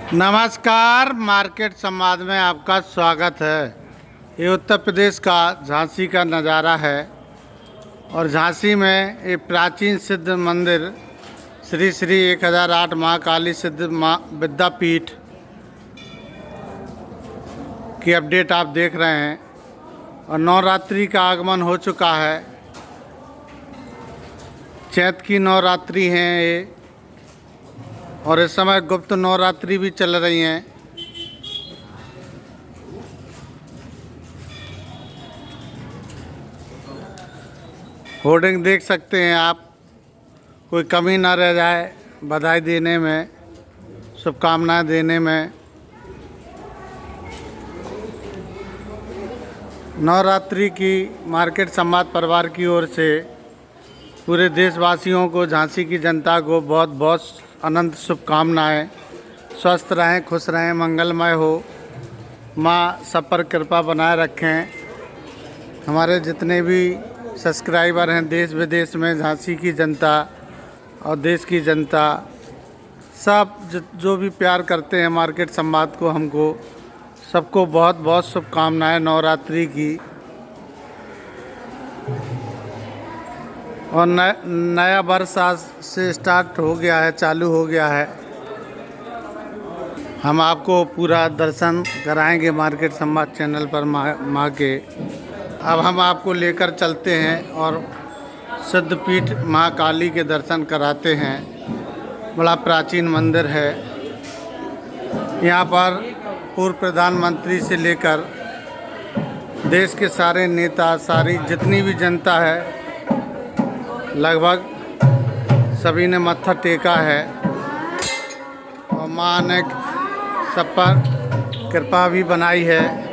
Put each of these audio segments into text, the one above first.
नमस्कार, मार्केट संवाद में आपका स्वागत है। ये उत्तर प्रदेश का झांसी का नज़ारा है और झांसी में एक प्राचीन सिद्ध मंदिर श्री श्री 1008 महाकाली सिद्ध विद्यापीठ की अपडेट आप देख रहे हैं। और नवरात्रि का आगमन हो चुका है। चैत की नवरात्रि हैं ये, और इस समय गुप्त नवरात्रि भी चल रही हैं। होर्डिंग देख सकते हैं आप, कोई कमी ना रह जाए बधाई देने में, शुभकामनाएं देने में। नवरात्रि की मार्केट संवाद परिवार की ओर से पूरे देशवासियों को, झांसी की जनता को बहुत बहुत अनंत शुभकामनाएं। स्वस्थ रहें, खुश रहें, मंगलमय हो। माँ सब पर कृपा बनाए रखें। हमारे जितने भी सब्सक्राइबर हैं देश विदेश में, झांसी की जनता और देश की जनता सब जो भी प्यार करते हैं मार्केट संवाद को, हमको सबको बहुत बहुत शुभकामनाएं नवरात्रि की। और नया वर्ष आज से स्टार्ट हो गया है, चालू हो गया है। हम आपको पूरा दर्शन कराएंगे मार्केट संवाद चैनल पर माँ के। अब हम आपको लेकर चलते हैं और सिद्धपीठ महाकाली के दर्शन कराते हैं। बड़ा प्राचीन मंदिर है। यहाँ पर पूर्व प्रधानमंत्री से लेकर देश के सारे नेता, सारी जितनी भी जनता है, लगभग सभी ने मत्था टेका है। और माँ ने सब पर कृपा भी बनाई है।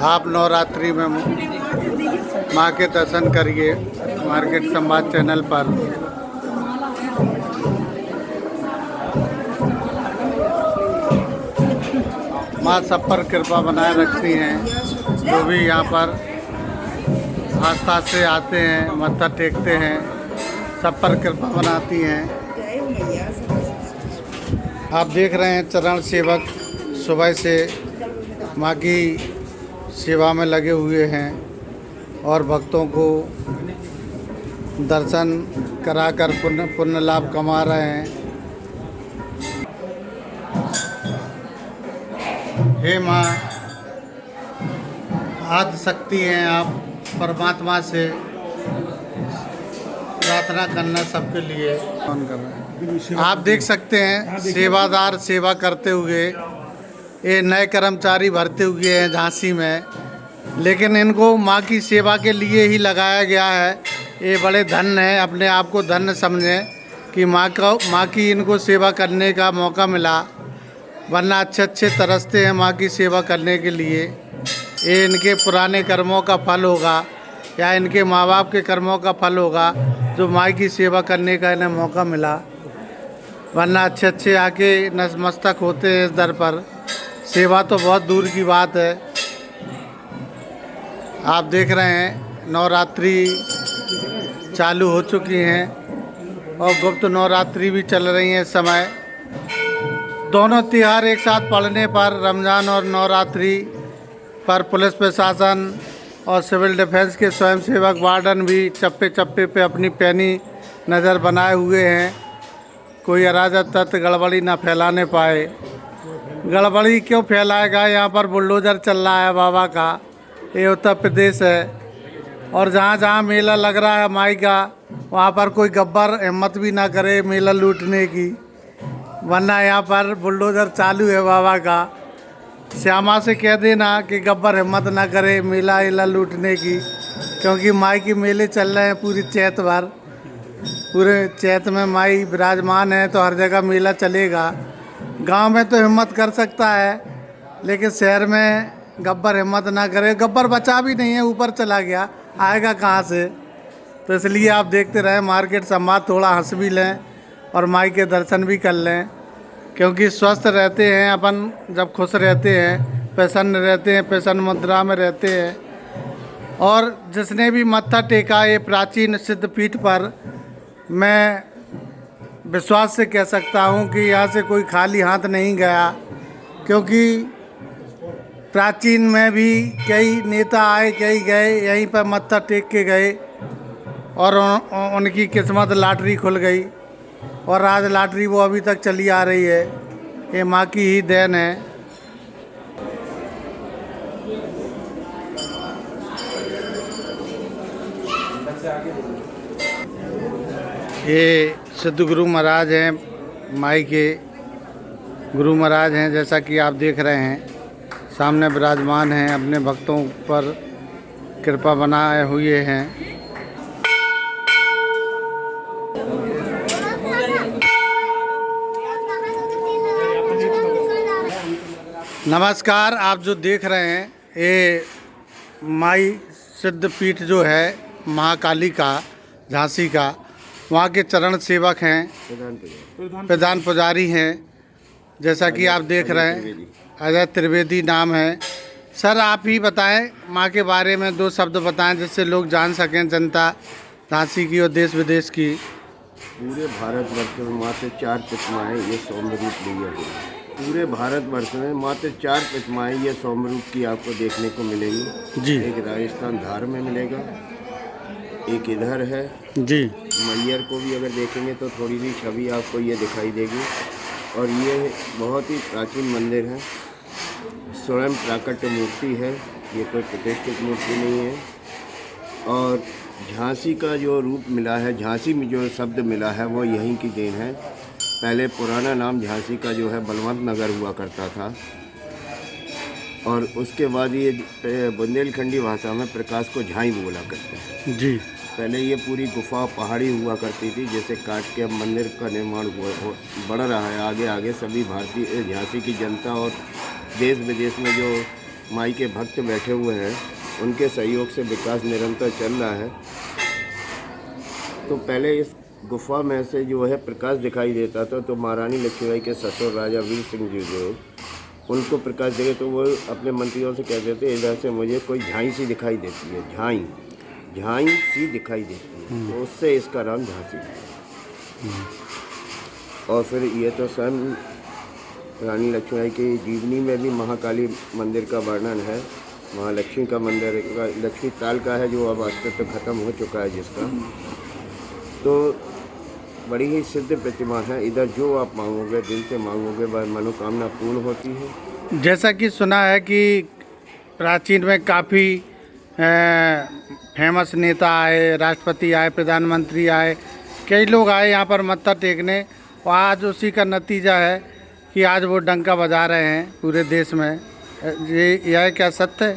आप नवरात्रि में माँ के दर्शन करिए मार्केट संवाद चैनल पर। माँ सब पर कृपा बनाए रखती हैं। जो भी यहाँ पर आस्था से आते हैं, मत्था टेकते हैं, सब पर कृपा बनाती हैं। आप देख रहे हैं चरण सेवक सुबह से माँ की सेवा में लगे हुए हैं और भक्तों को दर्शन कराकर पुण्य लाभ कमा रहे हैं। हे माँ, आदि शक्ति हैं आप। परमात्मा से प्रार्थना करना सबके लिए कौन कर रहे हैं। आप देख सकते हैं सेवादार सेवा करते हुए, ये नए कर्मचारी भरते हुए हैं झांसी में, लेकिन इनको माँ की सेवा के लिए ही लगाया गया है। ये बड़े धन्य हैं, अपने आप को धन्य समझें कि माँ की इनको सेवा करने का मौका मिला, वरना अच्छे तरसते हैं माँ की सेवा करने के लिए। ये इनके पुराने कर्मों का फल होगा या इनके माँ बाप के कर्मों का फल होगा जो माँ की सेवा करने का इन्हें मौका मिला, वरना अच्छे आके नतमस्तक होते हैं इस दर पर। सेवा तो बहुत दूर की बात है। आप देख रहे हैं नवरात्रि चालू हो चुकी हैं और गुप्त नवरात्रि भी चल रही है इस समय। दोनों त्योहार एक साथ पड़ने पर, रमज़ान और नवरात्रि पर, पुलिस प्रशासन और सिविल डिफेंस के स्वयंसेवक वार्डन भी चप्पे चप्पे पे अपनी पैनी नज़र बनाए हुए हैं, कोई अराजक तत्व गड़बड़ी ना फैलाने पाए। गड़बड़ी क्यों फैलाएगा? यहाँ पर बुलडोज़र चल रहा है बाबा का। ये उत्तर प्रदेश है और जहाँ जहाँ मेला लग रहा है माई का, वहाँ पर कोई गब्बर हिम्मत भी ना करे मेला लूटने की, वरना यहाँ पर बुलडोज़र चालू है बाबा का। श्यामा से कह देना कि गब्बर हिम्मत ना करे मेला लूटने की, क्योंकि माई के मेले चल रहे हैं पूरी चैत भर। पूरे चैत में माई विराजमान है तो हर जगह मेला चलेगा। गांव में तो हिम्मत कर सकता है, लेकिन शहर में गब्बर हिम्मत ना करे, गब्बर बचा भी नहीं है, ऊपर चला गया, आएगा कहाँ से। तो इसलिए आप देखते रहें मार्केट संवाद, थोड़ा हंस भी लें और माई के दर्शन भी कर लें, क्योंकि स्वस्थ रहते हैं अपन जब खुश रहते हैं, प्रसन्न रहते हैं, प्रसन्न मुद्रा में रहते हैं। और जिसने भी मत्था टेका ये प्राचीन सिद्ध पीठ पर, मैं विश्वास से कह सकता हूँ कि यहाँ से कोई खाली हाथ नहीं गया, क्योंकि प्राचीन में भी कई नेता आए, कई गए, यहीं पर मत्था टेक के गए और उनकी किस्मत लॉटरी खुल गई और आज लॉटरी वो अभी तक चली आ रही है। ये माँ की ही देन है। ये सिद्ध गुरु महाराज हैं, माई के गुरु महाराज हैं, जैसा कि आप देख रहे हैं सामने विराजमान हैं, अपने भक्तों पर कृपा बनाए हुए हैं। नमस्कार, आप जो देख रहे हैं ये माई सिद्ध पीठ जो है महाकाली का, झांसी का, वहाँ के चरण सेवक हैं, प्रधान पुजारी हैं, जैसा कि आप देख रहे हैं अजय त्रिवेदी नाम है। सर आप ही बताएं माँ के बारे में 2 शब्द बताएं, जिससे लोग जान सकें, जनता झांसी की और देश विदेश की। पूरे भारतवर्ष में मात्र 4 प्रतिमाएँ ये सौम्य रूप लिए हुए हैं। पूरे भारतवर्ष में मात्र 4 प्रतिमाएँ ये सौम्य रूप की आपको देखने को मिलेगी जी। एक राजस्थान धार में मिलेगा, एक इधर है जी। मैयर को भी अगर देखेंगे तो थोड़ी सी छवि आपको ये दिखाई देगी। और ये बहुत ही प्राचीन मंदिर है, स्वयं प्राकट्य मूर्ति है, ये कोई प्रतिष्ठित मूर्ति नहीं है। और झांसी का जो रूप मिला है, झांसी में जो शब्द मिला है वो यहीं की देन है। पहले पुराना नाम झांसी का जो है बलवंत नगर हुआ करता था, और उसके बाद ये बुंदेलखंडी भाषा में प्रकाश को झाई बोला करते हैं जी। पहले ये पूरी गुफा पहाड़ी हुआ करती थी, जैसे काट के अब मंदिर का निर्माण हुआ बढ़ रहा है। आगे आगे सभी भारतीय झांसी की जनता और देश विदेश में जो माई के भक्त बैठे हुए हैं, उनके सहयोग से विकास निरंतर चल रहा है। तो पहले इस गुफा में से जो है प्रकाश दिखाई देता था, तो महारानी लक्ष्मीबाई के ससुर राजा वीर सिंह जी जो उनको प्रकाश देखे, तो वो अपने मंत्रियों से कहते थे इधर से मुझे कोई झाई सी दिखाई देती है, झाई सी दिखाई देती है, तो उससे इसका नाम झांसी है। और फिर ये तो स्वयं रानी लक्ष्मीबाई की जीवनी में भी महाकाली मंदिर का वर्णन है। महालक्ष्मी का मंदिर लक्ष्मी ताल का है, जो अब अस्तित्व खत्म हो चुका है जिसका। तो बड़ी ही सिद्ध प्रतिमा है। इधर जो आप मांगोगे, दिल से मांगोगे, वह मनोकामना पूर्ण होती है। जैसा कि सुना है कि प्राचीन में काफ़ी फेमस नेता आए, राष्ट्रपति आए, प्रधानमंत्री आए, कई लोग आए यहाँ पर मत्था टेकने, और आज उसी का नतीजा है कि आज वो डंका बजा रहे हैं पूरे देश में। ये यह क्या सत्य है?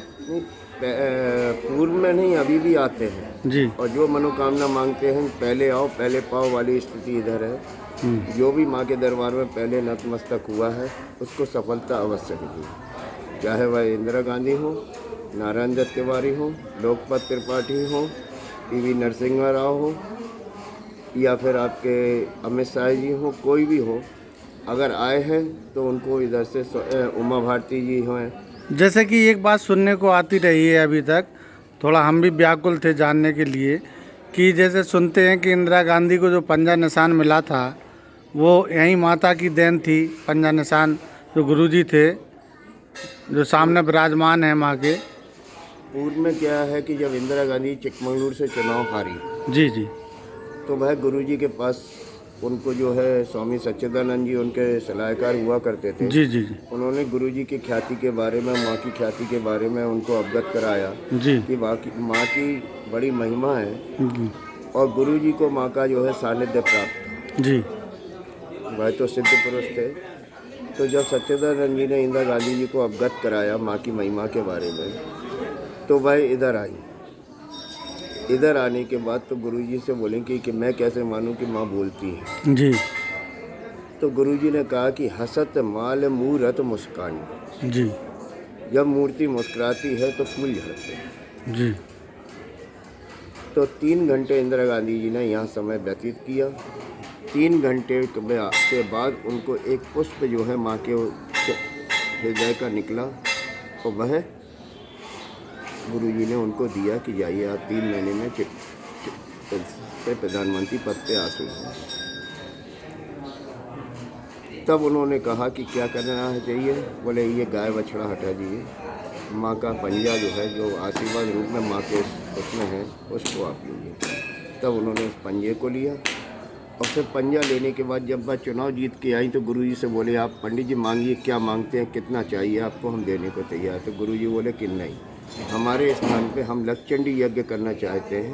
पूर्व में नहीं, अभी भी आते हैं जी। और जो मनोकामना मांगते हैं, पहले आओ पहले पाओ वाली स्थिति इधर है। जो भी माँ के दरबार में पहले नतमस्तक हुआ है, उसको सफलता अवश्य मिली। चाहे वह इंदिरा गांधी हो, नारायण दत्त तिवारी हो, लोकपत त्रिपाठी हो, पीवी नरसिम्हा राव हो, या फिर आपके अमित शाह जी हो, कोई भी हो, अगर आए हैं तो उनको इधर से उमा भारती जी हैं। जैसे कि एक बात सुनने को आती रही है अभी तक, थोड़ा हम भी व्याकुल थे जानने के लिए, कि जैसे सुनते हैं कि इंदिरा गांधी को जो पंजा निशान मिला था वो यहीं माता की देन थी। पंजा निशान जो गुरुजी थे, जो सामने विराजमान है माँ के। पूर्व में क्या है कि जब इंदिरा गांधी चिकमंगलूर से चुनाव हारी जी जी, तो वह गुरुजी के पास उनको जो है स्वामी सच्चिदानंद जी उनके सलाहकार हुआ करते थे जी जी जी। उन्होंने गुरुजी की ख्याति के बारे में, माँ की ख्याति के बारे में उनको अवगत कराया जी कि माँ की बड़ी महिमा है और गुरुजी को माँ का जो है सानिध्य प्राप्त था जी। वह तो सिद्ध पुरुष थे। तो जब सच्चिदानंद जी ने इंदिरा गांधी जी को अवगत कराया माँ की महिमा के बारे में, तो वह इधर आई। इधर आने के बाद तो गुरुजी से बोलेंगे कि मैं कैसे मानूं कि माँ बोलती है जी। तो गुरुजी ने कहा कि हसत माल मूरत मुस्कानी जी। जब मूर्ति मुस्कुराती है तो फूल झड़ते हैं। जी। तो 3 घंटे इंदिरा गांधी जी ने यहाँ समय व्यतीत किया। 3 घंटे के बाद उनको एक पुष्प जो है माँ के हृदय का निकला और वह गुरुजी ने उनको दिया कि जाइए आप 3 महीने में प्रधानमंत्री पद पे आसीन हैं। तब उन्होंने कहा कि क्या करना चाहिए। बोले ये गाय बछड़ा हटा दीजिए, माँ का पंजा जो है जो आशीर्वाद रूप में माँ के उसमें है उसको आप लीजिए। तब उन्होंने उस पंजे को लिया और फिर पंजा लेने के बाद जब वह चुनाव जीत के आई तो गुरुजी से बोले आप पंडित जी मांगिए, क्या मांगते हैं, कितना चाहिए आपको, हम देने को तैयार। तो गुरुजी बोले कि नहीं, हमारे स्थान पे हम लक्षचंडी यज्ञ करना चाहते हैं,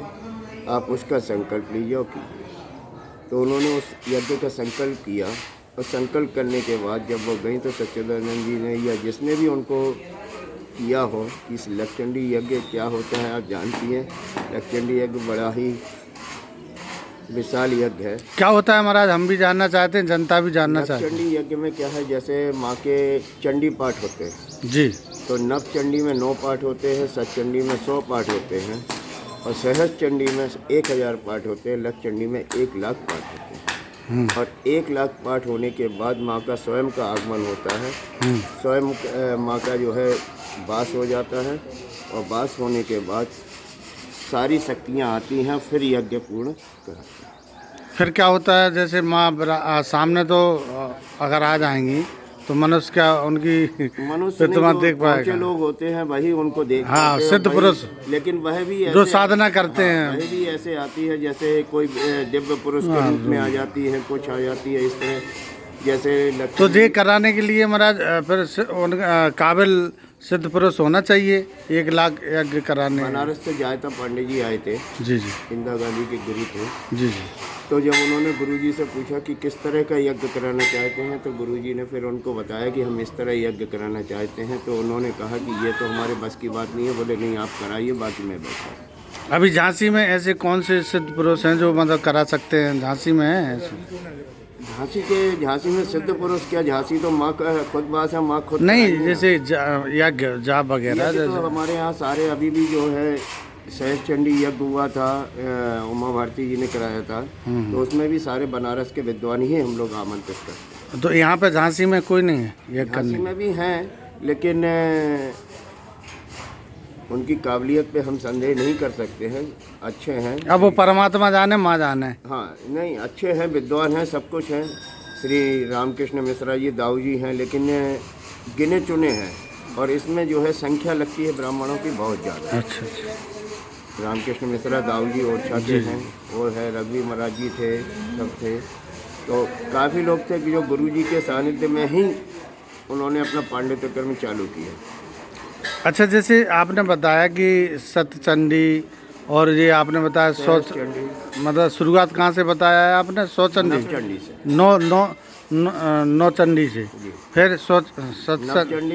आप उसका संकल्प लीजिए और कीजिए। तो उन्होंने उस यज्ञ का संकल्प किया और संकल्प करने के बाद जब वो गई तो सच्चिदानंद जी ने या जिसने भी उनको किया हो कि इस लक्षचंडी यज्ञ क्या होता है आप जानती हैं। लक्षचंडी यज्ञ बड़ा ही विशाल यज्ञ है। क्या होता है महाराज, हम भी जानना चाहते हैं, जनता भी जानना चाहती है। लक्षचंडी यज्ञ में क्या है, जैसे माँ के चंडी पाठ होते हैं जी, तो नव चंडी में 9 पाठ होते हैं, सतचंडी में 100 पाठ होते हैं और सहज चंडी में 1000 पाठ होते हैं, लक्षचंडी में 1 लाख पाठ होते हैं। और 1 लाख पाठ होने के बाद माँ का स्वयं का आगमन होता है। स्वयं माँ का जो है वास हो जाता है और वास होने के बाद सारी शक्तियाँ आती हैं, फिर यज्ञ पूर्ण कराते हैं। फिर क्या होता है, जैसे माँ सामने तो अगर आ जाएंगी तो मनुष्य क्या उनकी मनुष्य प्रतिमा देख पाएगा। पाएगा। लोग होते हैं वही उनको देख हाँ, पाते हैं, सिद्ध पुरुष लेकिन वह भी जो ऐसे साधना करते हैं। वह भी ऐसे आती है जैसे कोई दिव्य पुरुष के रूप में आ जाती है, कुछ आ जाती है इस तरह जैसे तो ये कराने के लिए महाराज फिर उनका काबिल सिद्ध पुरुष होना चाहिए 1 लाख यज्ञ कराने। बनारस से जायता पांडे जी आए थे, जी जी, इंदिरा गांधी के गुरु थे। जी जी। तो जब उन्होंने गुरुजी से पूछा कि किस तरह का यज्ञ कराना चाहते हैं तो गुरुजी ने फिर उनको बताया कि हम इस तरह यज्ञ कराना चाहते हैं। तो उन्होंने कहा कि ये तो हमारे बस की बात नहीं है। बोले नहीं, आप कराइए, बाकी मैं बैठा। अभी झांसी में ऐसे कौन से सिद्ध पुरुष हैं जो मतलब करा सकते हैं? झांसी में है ऐसे? झांसी में सिद्ध पुरुष क्या, झांसी तो माँ का खुद बास है, माँ खुद नहीं, जैसे यज्ञ जाप वगैरह तो हमारे यहाँ सारे अभी भी जो है सहज चंडी यज्ञ हुआ था, उमा भारती जी ने कराया था, तो उसमें भी सारे बनारस के विद्वान ही हम लोग आमंत्रित करते हैं। तो यहाँ पे झांसी में कोई नहीं है यज्ञ करने? झांसी में भी हैं, लेकिन उनकी काबिलियत पे हम संदेह नहीं कर सकते हैं, अच्छे हैं। अब वो परमात्मा जाने, माँ जाने। हाँ, नहीं, अच्छे हैं, विद्वान हैं, सब कुछ हैं। श्री रामकृष्ण मिश्रा जी दाऊ जी हैं, लेकिन गिने चुने हैं और इसमें जो है संख्या लगती है ब्राह्मणों की बहुत ज़्यादा। अच्छा अच्छा। रामकृष्ण मिश्रा दाऊ जी ओरछा के हैं, वो है रघुवीर महाराज जी थे, सब थे। तो काफ़ी लोग थे कि जो गुरुजी के सानिध्य में ही उन्होंने अपना पांडित्य कर्म चालू किया। अच्छा, जैसे आपने बताया कि सतचंडी और ये आपने बताया मतलब शुरुआत कहाँ से बताया है आपने? सौचंडी चंडी से, नौ चंडी से, फिर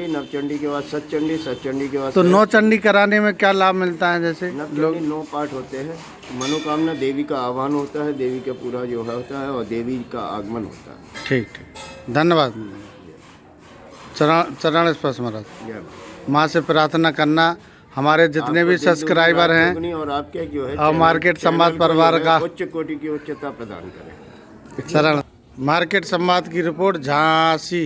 नवचंडी के बाद सतचंडी, सतचंडी के बाद तो 9 चंडी कराने में क्या लाभ मिलता है? जैसे लोग 9 पाठ होते हैं, मनोकामना देवी का आह्वान होता है, देवी का पूरा जो है होता है और देवी का आगमन होता है। ठीक ठीक, धन्यवाद। चरण स्पर्श महाराज। माँ से प्रार्थना करना हमारे जितने भी सब्सक्राइबर हैं और आपके जो है और मार्केट संवाद परिवार का उच्च कोटि की उच्चता प्रदान करें। चरण। मार्केट संवाद की रिपोर्ट झांसी।